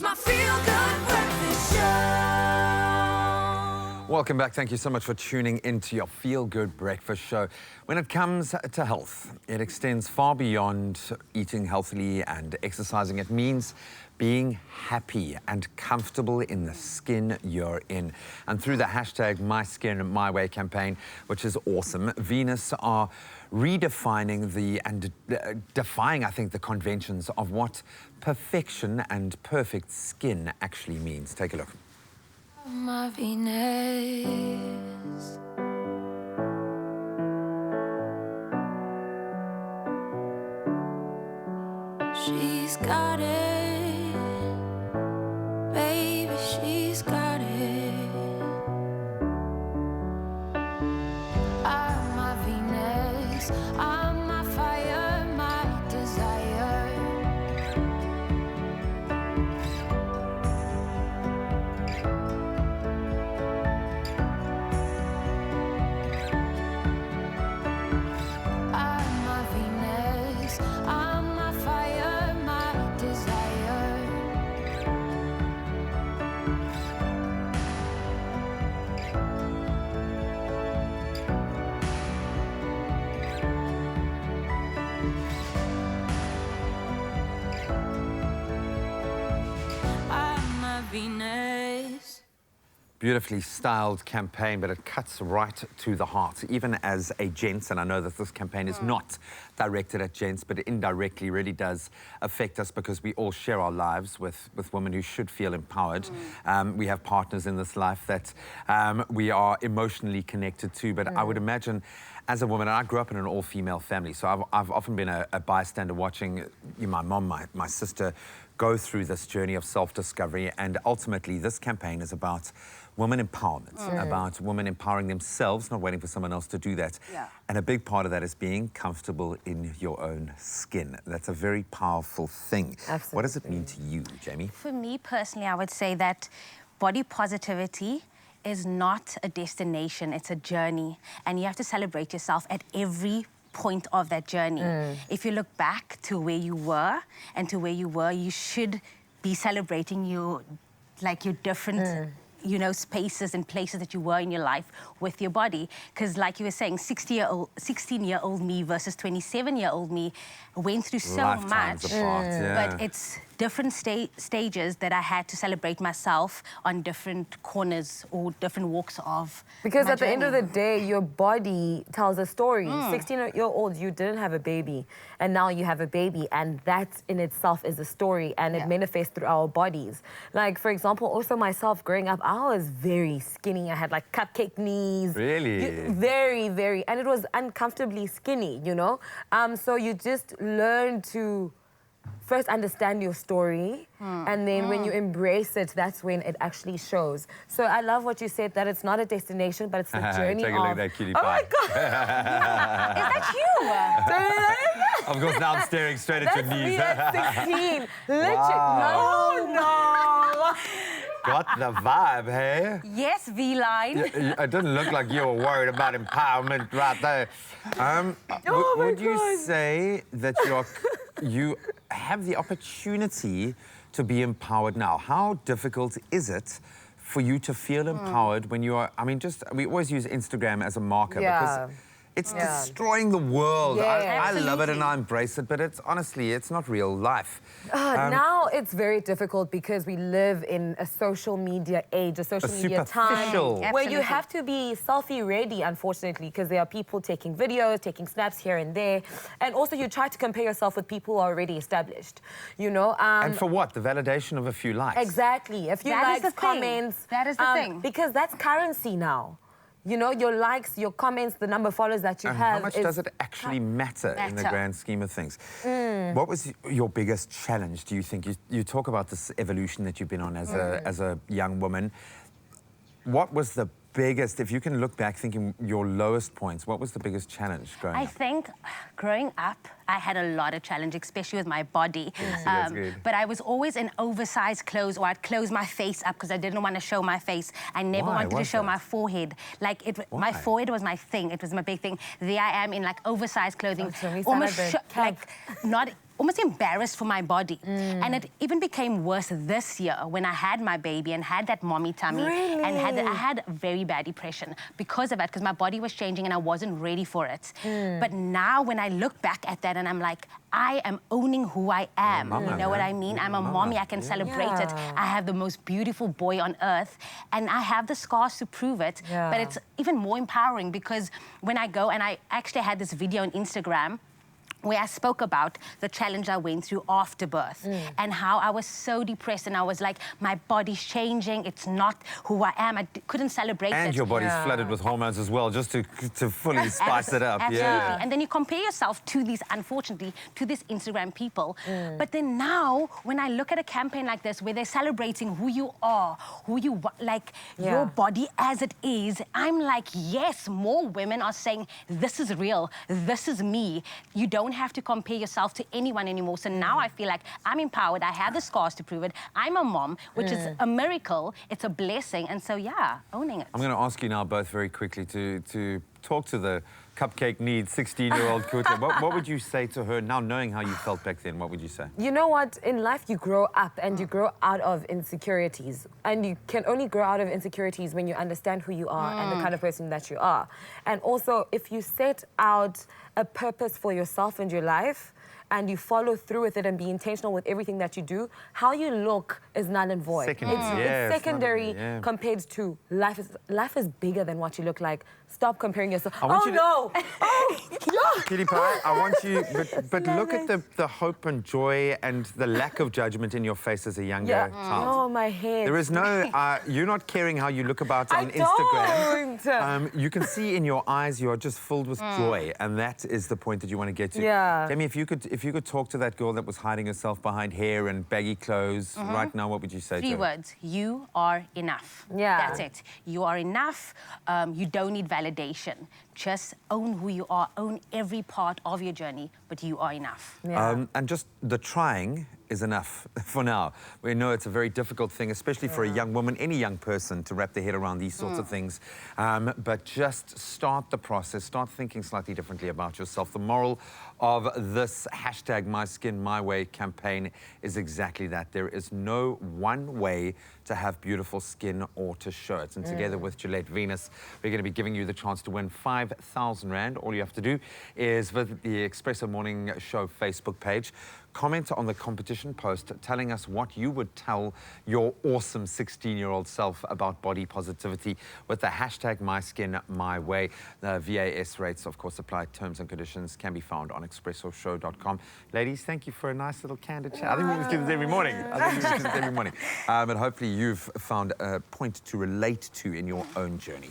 my feel-good breakfast show. Welcome back. Thank you so much for tuning into your Feel Good Breakfast Show. When it comes to health, it extends far beyond eating healthily and exercising. It means being happy and comfortable in the skin you're in. And through the hashtag #MySkinMyWay campaign, which is awesome, Venus are redefining and defying, I think, the conventions of what perfection and perfect skin actually means. Take a look. My Venus. She's got it, baby, she's got it. I'm my Venus, I'm my fire, my desire. I'm my Venus, I'm my fire, my desire. I'm my Venus. Beautifully styled campaign, but it cuts right to the heart. Even as a gents, and I know that this campaign is not directed at gents, but it indirectly really does affect us because we all share our lives with women who should feel empowered. We have partners in this life that we are emotionally connected to, but I would imagine as a woman, and I grew up in an all-female family, so I've often been a bystander watching my mom, my sister, go through this journey of self-discovery, and ultimately this campaign is about women empowerment, about women empowering themselves, not waiting for someone else to do that. Yeah. And a big part of that is being comfortable in your own skin. That's a very powerful thing. Absolutely. What does it mean to you, Jamie? For me personally, I would say that body positivity is not a destination, it's a journey. And you have to celebrate yourself at every point of that journey. If you look back to where you were and to where you were, you should be celebrating your different you know, spaces and places that you were in your life with your body. Because like you were saying, 16-year-old me versus 27-year-old me went through so Lifetimes much. apart, yeah. But it's different stages that I had to celebrate myself on different corners or different walks of Because my at the end of the journey. day, your body tells a story. 16-year-old, you didn't have a baby, and now you have a baby, and that in itself is a story, and it manifests through our bodies. Like, for example, also myself, growing up, I was very skinny. I had, like, cupcake knees. Really? Very, very, and it was uncomfortably skinny, you know? So you just learn to first understand your story, and then when you embrace it, that's when it actually shows. So I love what you said, that it's not a destination, but it's the journey Take a look at that cutie Oh pie. my God! Is that you? Of course, now I'm staring straight at your That's knees. me at 16. Literally. Wow. No. Got the vibe, hey? Yes, V-line. It didn't look like you were worried about empowerment right there. my Would you God. say that you have the opportunity to be empowered now? How difficult is it for you to feel empowered when you are, I mean, we always use Instagram as a marker because it's destroying the world. I love it and I embrace it, but it's honestly, it's not real life. Now it's very difficult because we live in a social media age, a social media time, superficial- where you Absolutely. have to be selfie ready, unfortunately, because there are people taking videos, taking snaps here and there, and also you try to compare yourself with people who are already established, you know. And for what? The validation of a few likes. Exactly. A few That is likes, the thing. comments. That is the thing. Because that's currency now. You know, your likes, your comments, the number of followers that you And have. how much does it actually matter in the grand scheme of things? What was your biggest challenge, do you think? You talk about this evolution that you've been on as a young woman. What was the biggest, if you can look back thinking your lowest points, what was the biggest challenge growing I up? think growing up, I had a lot of challenge, especially with my body. That's good. But I was always in oversized clothes, or I'd close my face up because I didn't want to show my face. I never Why wanted to was show that? my forehead. Like, my Why? forehead was my thing. It was my big thing. There I am in, like, oversized clothing. Oh, Teresa, almost the like, not almost embarrassed for my body. And it even became worse this year when I had my baby and had that mommy tummy. Really? And I had very bad depression because of that, because my body was changing and I wasn't ready for it. But now when I look back at that and I'm like, I am owning who I am. Mama, you know what man. I mean? You're I'm a mama. mommy, I can celebrate it. I have the most beautiful boy on earth and I have the scars to prove it. But it's even more empowering because when I go, and I actually had this video on Instagram where I spoke about the challenge I went through after birth and how I was so depressed and I was like, my body's changing, it's not who I am, I couldn't celebrate it. And your body's flooded with hormones as well, just to fully spice it up. Absolutely. Yeah. And then you compare yourself to these, unfortunately, to these Instagram people. But then now, when I look at a campaign like this, where they're celebrating who you are, your body as it is, I'm like, yes, more women are saying, this is real, this is me. You don't have to compare yourself to anyone anymore. So now I feel like I'm empowered, I have the scars to prove it. I'm a mom, which is a miracle, it's a blessing. And so, yeah, owning it. I'm going to ask you now both very quickly to talk to the cupcake needs 16-year-old Kuhle. What would you say to her now, knowing how you felt back then? What would you say? You know what? In life, you grow up and you grow out of insecurities. And you can only grow out of insecurities when you understand who you are and the kind of person that you are. And also, if you set out a purpose for yourself and your life, and you follow through with it and be intentional with everything that you do, how you look is null and void. Secondary. It's secondary compared to life. Life is bigger than what you look like. Stop comparing yourself. Oh, Cutie Pie, I want you, but look at the hope and joy and the lack of judgment in your face as a younger child. Oh, my head. There is no, you're not caring how you look about it on Instagram. You can see in your eyes you are just filled with joy, and that is the point that you want to get to. Yeah. Jamie, if you could talk to that girl that was hiding herself behind hair and baggy clothes right now, what would you say to her? 3 words. You are enough. Yeah. That's it. You are enough. You don't need validation. Just own who you are. Own every part of your journey, but you are enough. Yeah. And just the trying is enough for now. We know it's a very difficult thing, especially for a young woman, any young person, to wrap their head around these sorts of things. But just start the process, start thinking slightly differently about yourself. The moral of this #MySkinMyWay campaign is exactly that. There is no one way to have beautiful skin or to show it. And together with Gillette Venus, we're going to be giving you the chance to win 5,000 Rand. All you have to do is visit the Espresso Morning Show Facebook page, comment on the competition post telling us what you would tell your awesome 16-year-old self about body positivity with the #MySkinMyWay. The VAS rates, of course, apply. Terms and conditions can be found on expressoshow.com. Ladies, thank you for a nice little candid chat. I think we must do this every morning. But hopefully you've found a point to relate to in your own journey.